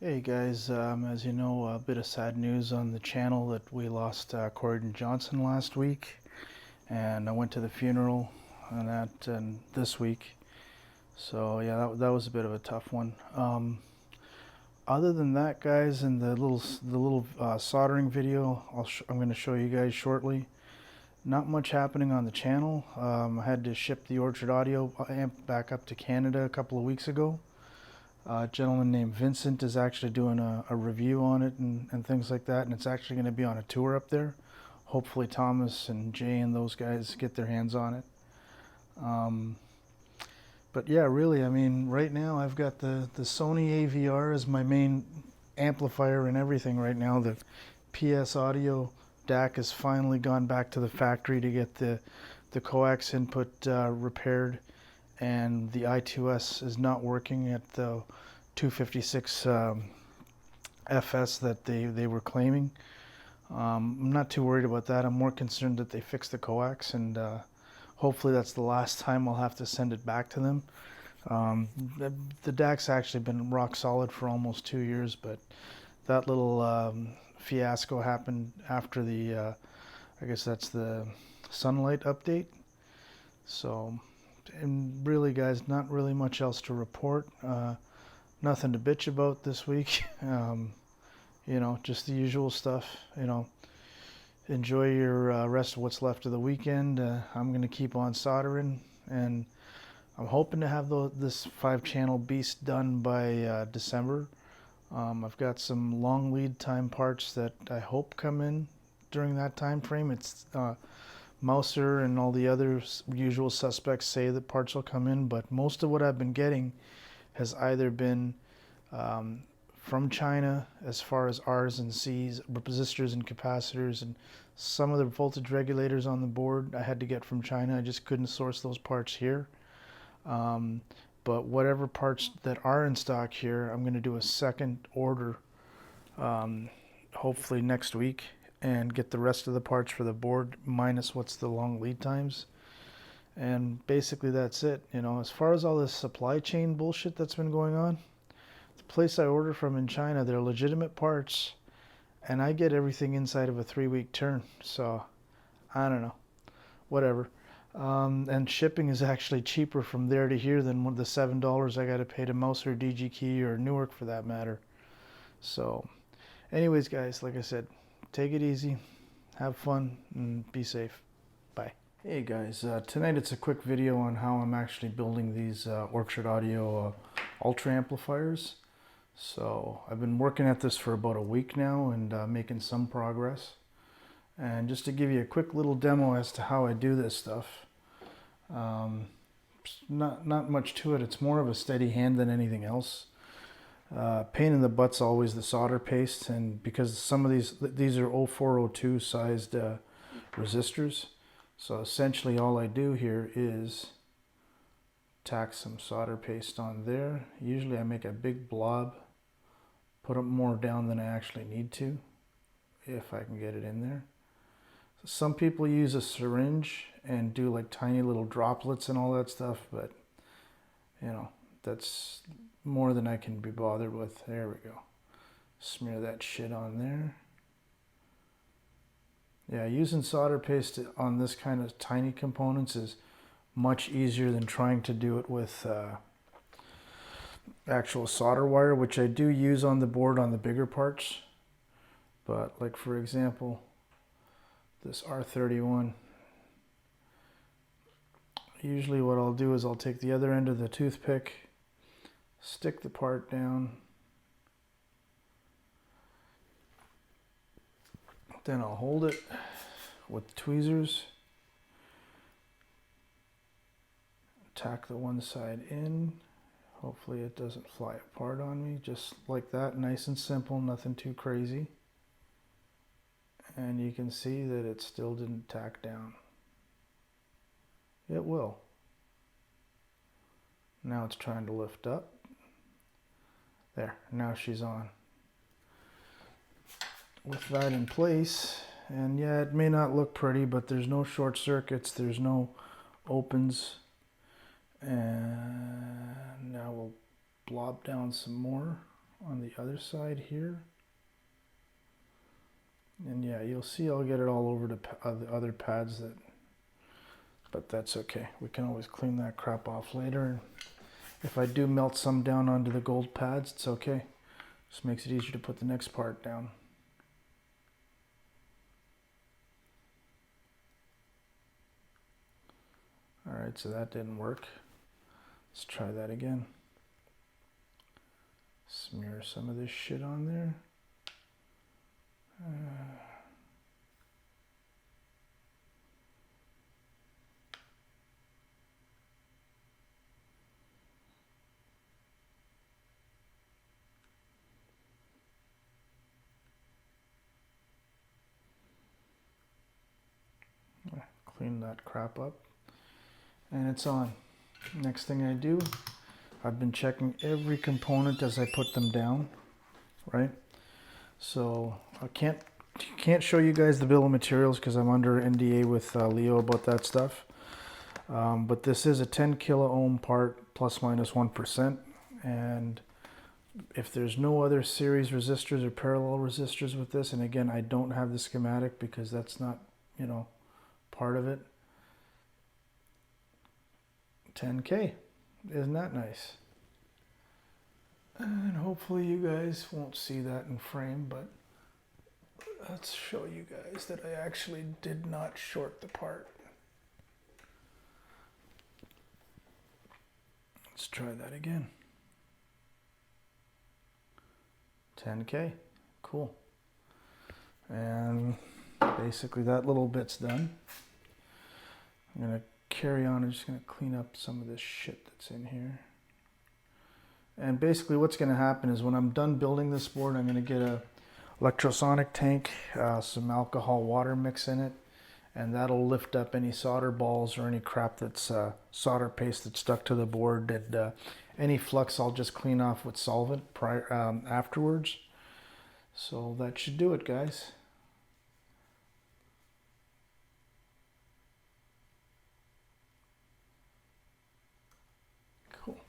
Hey guys, as you know, a bit of sad news on the channel that we lost Corydon Johnson last week, and I went to the funeral and this week. So yeah, that was a bit of a tough one. Other than that, guys, in the little soldering video I'm going to show you guys shortly. Not much happening on the channel. I had to ship the Orchard Audio amp back up to Canada a couple of weeks ago. A gentleman named Vincent is actually doing a review on it and things like that, and it's actually going to be on a tour up there. Hopefully Thomas and Jay and those guys get their hands on it. But yeah, really, I mean, right now I've got the Sony AVR as my main amplifier and everything right now. The PS Audio DAC has finally gone back to the factory to get the coax input repaired, and the I2S is not working at the 256 FS that they were claiming. I'm not too worried about that. I'm more concerned that they fix the coax, and hopefully that's the last time I'll have to send it back to them. The DAC's actually been rock solid for almost 2 years, but that little fiasco happened after the, I guess that's the Sunlight update. So, and really guys, not really much else to report. Nothing to bitch about this week. You know, just the usual stuff. You know, enjoy your rest of what's left of the weekend. I'm going to keep on soldering, and I'm hoping to have this 5-channel beast done by December. I've got some long lead time parts that I hope come in during that time frame. It's Mouser and all the other usual suspects say that parts will come in, but most of what I've been getting has either been from China, as far as R's and C's, resistors and capacitors, and some of the voltage regulators on the board I had to get from China. I just couldn't source those parts here. But whatever parts that are in stock here, I'm going to do a second order, hopefully next week, and get the rest of the parts for the board minus what's the long lead times. And basically that's it. You know, as far as all this supply chain bullshit that's been going on, the place I order from in China, they're legitimate parts, and I get everything inside of a 3-week turn. So I don't know, whatever. And shipping is actually cheaper from there to here than the $7 I got to pay to Mouser, DG Key, or Newark for that matter. So anyways guys, like I said, take it easy, have fun, and be safe. Bye. Hey guys, tonight it's a quick video on how I'm actually building these Orchard Audio Ultra amplifiers. So I've been working at this for about a week now and making some progress. And just to give you a quick little demo as to how I do this stuff, not much to it. It's more of a steady hand than anything else. Pain in the butt's always the solder paste, and because some of these are 0402 sized resistors, so essentially all I do here is tack some solder paste on there. Usually I make a big blob, put it more down than I actually need to, if I can get it in there. Some people use a syringe and do like tiny little droplets and all that stuff, but you know, that's more than I can be bothered with. There we go. Smear that shit on there. Yeah, using solder paste on this kind of tiny components is much easier than trying to do it with actual solder wire, which I do use on the board on the bigger parts. But like for example, this R31, usually what I'll do is I'll take the other end of the toothpick, stick the part down, then I'll hold it with tweezers, tack the one side in. Hopefully it doesn't fly apart on me, just like that, nice and simple, nothing too crazy. And you can see that it still didn't tack down. It will. Now it's trying to lift up. There, now she's on. With that in place, and yeah, it may not look pretty, but there's no short circuits, there's no opens. And now we'll blob down some more on the other side here. And yeah, you'll see I'll get it all over the other pads, but that's okay. We can always clean that crap off later. If I do melt some down onto the gold pads, it's okay. Just makes it easier to put the next part down. Alright, so that didn't work. Let's try that again. Smear some of this shit on there. Clean that crap up. And it's on. Next thing I do, I've been checking every component as I put them down, right? So I can't show you guys the bill of materials because I'm under NDA with Leo about that stuff. But this is a 10 kilo ohm part, plus minus 1%. And if there's no other series resistors or parallel resistors with this, and again, I don't have the schematic because that's not, you know, part of it. 10K. Isn't that nice? And hopefully you guys won't see that in frame, but let's show you guys that I actually did not short the part. Let's try that again. 10K. Cool. And basically that little bit's done. I'm going to carry on. I'm just going to clean up some of this shit that's in here. And basically what's going to happen is when I'm done building this board, I'm going to get a electrosonic tank, some alcohol water mix in it, and that'll lift up any solder balls or any crap that's solder paste that's stuck to the board. And any flux I'll just clean off with solvent afterwards. So that should do it, guys. Cool.